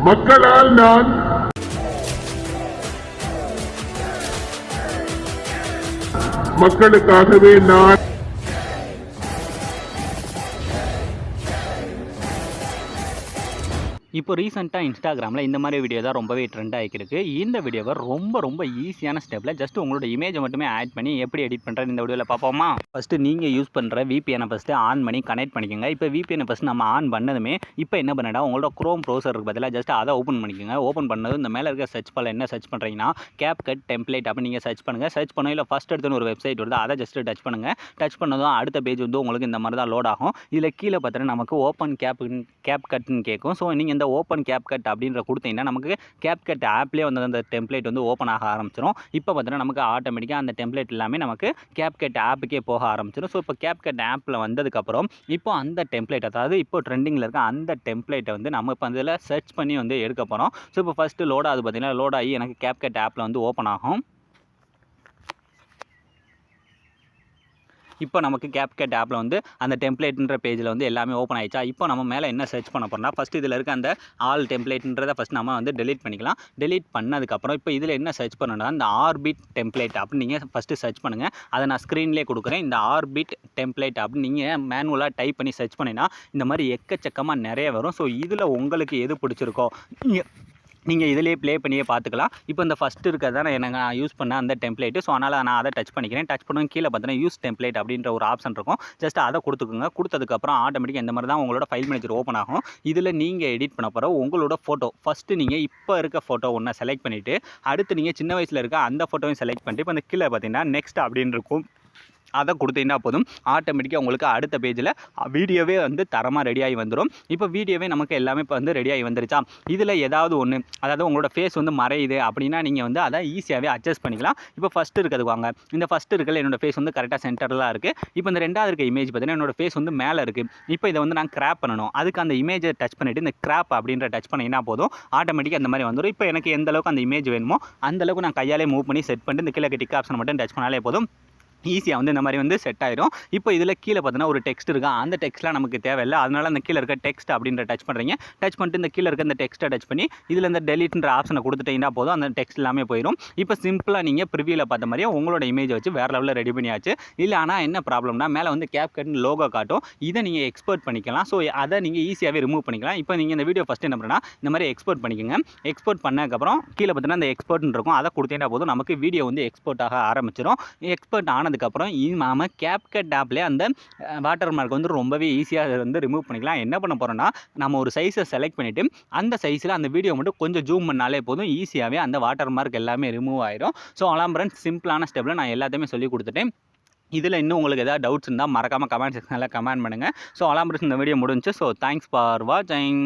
மக்களால் நான் மக்களுக்காகவே நான் இப்போ ரீசெண்டாக இன்ஸ்டாகிராமில் இந்த மாதிரி வீடியோ தான் ரொம்பவே ட்ரெண்ட் ஆகிருக்கு. இந்த வீடியோவை ரொம்ப ஈஸியான ஸ்டெப்பில் ஜஸ்ட் உங்களோட இமேஜை மட்டுமே ஆட் பண்ணி எப்படி எடிட் பண்ணுறது இந்த வீடியோவில் பார்ப்போமா? ஃபஸ்ட்டு நீங்கள் யூஸ் பண்ணுற விபிஎனை ஃபஸ்ட்டு ஆன் பண்ணி கனெக்ட் பண்ணிக்கோங்க. இப்போ விபிஎனை ஃபஸ்ட்டு நம்ம ஆன் பண்ணதுமே இப்போ என்ன பண்ணடா உங்களோட குரோம் ப்ரௌசருக்கு பதிலாக ஜஸ்ட் அதை ஓப்பன் பண்ணிக்கோங்க. ஓப்பன் பண்ணது இந்த மேலே இருக்க சர்ச் பால் என்ன சர்ச் பண்ணுறீங்கன்னா CapCut டெம்ப்ளேட் அப்படி நீங்கள் சர்ச் பண்ணுங்கள். சர்ச் பண்ண இல்லை ஃபஸ்ட் எடுத்துன்னு ஒரு வெப்சைட் வருது, அதை ஜஸ்ட் டச் பண்ணுங்கள். டச் பண்ணதும் அடுத்த பேஜ் வந்து உங்களுக்கு இந்த மாதிரி தான் லோட் ஆகும். இதில் கீழே பார்த்தீங்கன்னா நமக்கு ஓப்பன் CapCutன்னு கேட்கும். ஸோ நீங்கள் இந்த ஓப்பன் CapCut அப்படின்ற கொடுத்தீங்கன்னா நமக்கு CapCut ஆப்லேயே வந்து அந்த டெம்ப்ளேட் வந்து ஓப்பன் ஆக ஆரம்பிச்சிடும். இப்போ பார்த்தீங்கன்னா நமக்கு ஆட்டோமேட்டிக்காக அந்த டெம்ப்ளேட் எல்லாமே நமக்கு CapCut ஆப்புக்கே போக ஆரம்பிச்சிடும். ஸோ இப்போ CapCut ஆப்பில் வந்ததுக்கப்புறம் இப்போ அந்த டெம்ப்ளேட், அதாவது இப்போ ட்ரெண்டிங்கில் இருக்க அந்த டெம்ப்ளேட்டை வந்து நம்ம இப்போ அதில் சர்ச் பண்ணி வந்து எடுக்க போகிறோம். ஸோ இப்போ ஃபஸ்ட்டு லோட் ஆகுது பார்த்தீங்கன்னா, லோட் ஆகி எனக்கு CapCut ஆப்பில் வந்து ஓப்பன் ஆகும். இப்போ நமக்கு CapCut ஆப்பில் வந்து அந்த டெம்ப்ளேட்ன்ற பேஜில் வந்து எல்லாமே ஓப்பன் ஆகிடுச்சா? இப்போ நம்ம மேலே என்ன சர்ச் பண்ண போகிறோம்னா, ஃபஸ்ட்டு இதில் இருக்க அந்த ஆல் டெம்ப்ளேட்ன்றதை ஃபஸ்ட் நம்ம வந்து டெலீட் பண்ணிக்கலாம். டெலீட் பண்ணதுக்கப்புறம் இப்போ இதில் என்ன சர்ச் பண்ணணும்னா, இந்த ஆர்பிட் டெம்ப்ளேட் அப்படின்னு நீங்கள் ஃபஸ்ட்டு சர்ச் பண்ணுங்கள். அதை நான் ஸ்க்ரீன்லேயே கொடுக்குறேன். இந்த ஆர்பிட் டெம்ப்ளேட் அப்படின்னு நீங்கள் மேனுவலாக டைப் பண்ணி சர்ச் பண்ணினா இந்த மாதிரி எக்கச்சக்கமாக நிறைய வரும். ஸோ இதில் உங்களுக்கு எது பிடிச்சிருக்கோ நீங்கள் இதிலேயே ப்ளே பண்ணியே பார்த்துக்கலாம். இப்போ இந்த ஃபஸ்ட்டு இருக்கிறது தான் எனக்கு நான் யூஸ் பண்ண அந்த டெம்ப்ளேட்டு. ஸோ அதனால் நான் அதை டச் பண்ணிக்கிறேன். டச் பண்ணுவோம் கீழே பார்த்தீங்கன்னா யூஸ் டெம்ப்ளேட் அப்படின்ற ஒரு ஆப்ஷன் இருக்கும். ஜஸ்ட் அதை கொடுத்துக்குங்க. கொடுத்ததுக்கப்புறம் ஆட்டோமேட்டிக்காக இந்த மாதிரி தான் உங்களோட ஃபைல் மேனேஜர் ஓப்பன் ஆகும். இதில் நீங்கள் எடிட் பண்ண போகிற உங்களோட ஃபோட்டோ ஃபஸ்ட்டு நீங்கள் இப்போ இருக்க ஃபோட்டோ ஒன்று செலக்ட் பண்ணிவிட்டு அடுத்து நீங்கள் சின்ன வயசில் இருக்க அந்த ஃபோட்டோவையும் செலக்ட் பண்ணிட்டு இப்போ அந்த கீழே பார்த்தீங்கன்னா நெக்ஸ்ட் அப்படின்னு இருக்கும். அதை கொடுத்தீங்கன்னா போதும், ஆட்டோமேட்டிக்காக உங்களுக்கு அடுத்த பேஜில் வீடியோவே வந்து தரமாக ரெடியாகி வந்துடும். இப்போ வீடியோவே நமக்கு எல்லாமே இப்போ வந்து ரெடியாகி வந்துருச்சா? இதில் ஏதாவது ஒன்று, அதாவது உங்களோட ஃபேஸ் வந்து மறையுது அப்படின்னா நீங்கள் வந்து அதை ஈஸியாகவே அட்ஜஸ்ட் பண்ணிக்கலாம். இப்போ ஃபஸ்ட்டு இருக்கிறது வாங்க. இந்த ஃபஸ்ட்டு இருக்கிற என்னோடய ஃபேஸ் வந்து கரெக்டாக சென்டரில் இருக்குது. இப்போ இந்த ரெண்டாவது இருக்க இமேஜ் பார்த்தீங்கன்னா என்னோடய ஃபேஸ் வந்து மேலே இருக்குது. இப்போ இதை வந்து நான் கிராப் பண்ணணும். அதுக்கு அந்த இமேஜை டச் பண்ணிவிட்டு இந்த கிராப் அப்படின்ற டச் பண்ணிங்கன்னா போதும், ஆட்டோமேட்டிக்காக அந்த மாதிரி வந்துடும். இப்போ எனக்கு எந்த அளவுக்கு அந்த இமேஜ் வேணுமோ அந்தளவுக்கு நான் கையாலே மூவ் பண்ணி செட் பண்ணிட்டு இந்த கீழே டிக் ஆப்ஷனை மட்டும் டச் பண்ணாலே போதும், ஈஸியாக வந்து இந்த மாதிரி வந்து செட் ஆயிடும். இப்போ இதில் கீழே பார்த்தீங்கன்னா ஒரு டெக்ஸ்ட் இருக்கா, அந்த டெக்ஸ்ட்லாம் நமக்கு தேவையில்லை. அதனால் அந்த கீழே இருக்க டெக்ஸ்ட் அப்படின்ற டச் பண்ணுறீங்க. டச் பண்ணிட்டு இந்த கீழே இருக்க இந்த டெக்ஸ்ட்டை டச் பண்ணி இதில் இந்த டெலிட்ன்ற ஆப்ஷனை கொடுத்துட்டீங்கன்னா போதும், அந்த டெக்ஸ்ட் எல்லாமே போயிடும். இப்போ சிம்பிளாக நீங்கள் ப்ரிவியூவில் பார்த்த மாதிரியே உங்களோட இமேஜை வச்சு வேறு லெவலில் ரெடி பண்ணியாச்சு. இல்லை ஆனால் என்ன ப்ராப்ளம்னா மேலே வந்து CapCutன்னு லோகோ காட்டும். இதை நீங்கள் எக்ஸ்போர்ட் பண்ணிக்கலாம். ஸோ அதை நீங்கள் ஈஸியாகவே ரிமூவ் பண்ணிக்கலாம். இப்போ நீங்கள் இந்த வீடியோ ஃபஸ்ட்டு என்ன பண்ணுறா இந்த மாதிரி எக்ஸ்போர்ட் பண்ணிக்கோங்க. எக்ஸ்போர்ட் பண்ணதுக்கப்புறம் கீழே பார்த்தீங்கன்னா அந்த எக்ஸ்போர்ட்னு இருக்கும், அதை கொடுத்தீங்கன்னா போதும் நமக்கு வீடியோ வந்து எக்ஸ்போர்ட் ஆக ஆரம்பிச்சிடும். எக்ஸ்போர்ட் ஆனதுக்கப்புறம் நம்ம CapCut ஆப்லேயே அந்த வாட்டர் மார்க் வந்து ரொம்பவே ஈஸியாக வந்து ரிமூவ் பண்ணிக்கலாம். என்ன பண்ண போகிறோன்னா, நம்ம ஒரு சைஸை செலக்ட் பண்ணிவிட்டு அந்த சைஸில் அந்த வீடியோ மட்டும் கொஞ்சம் ஜூம் பண்ணாலே போதும், ஈஸியாகவே அந்த வாட்டர் மார்க் எல்லாமே ரிமூவ் ஆயிடும். ஸோ அலாம்பரன் சிம்பிளான ஸ்டெப்பில் நான் எல்லாத்தையுமே சொல்லி கொடுத்துட்டேன். இதில் இன்னும் உங்களுக்கு ஏதாவது டவுட்ஸ் இருந்தால் மறக்காமல் கமெண்ட் செக்ஷனில் கமெண்ட் பண்ணுங்கள். ஸோ அலாம்பரன் இந்த வீடியோ முடிஞ்சு. ஸோ தேங்க்ஸ் ஃபார் வாட்சிங்.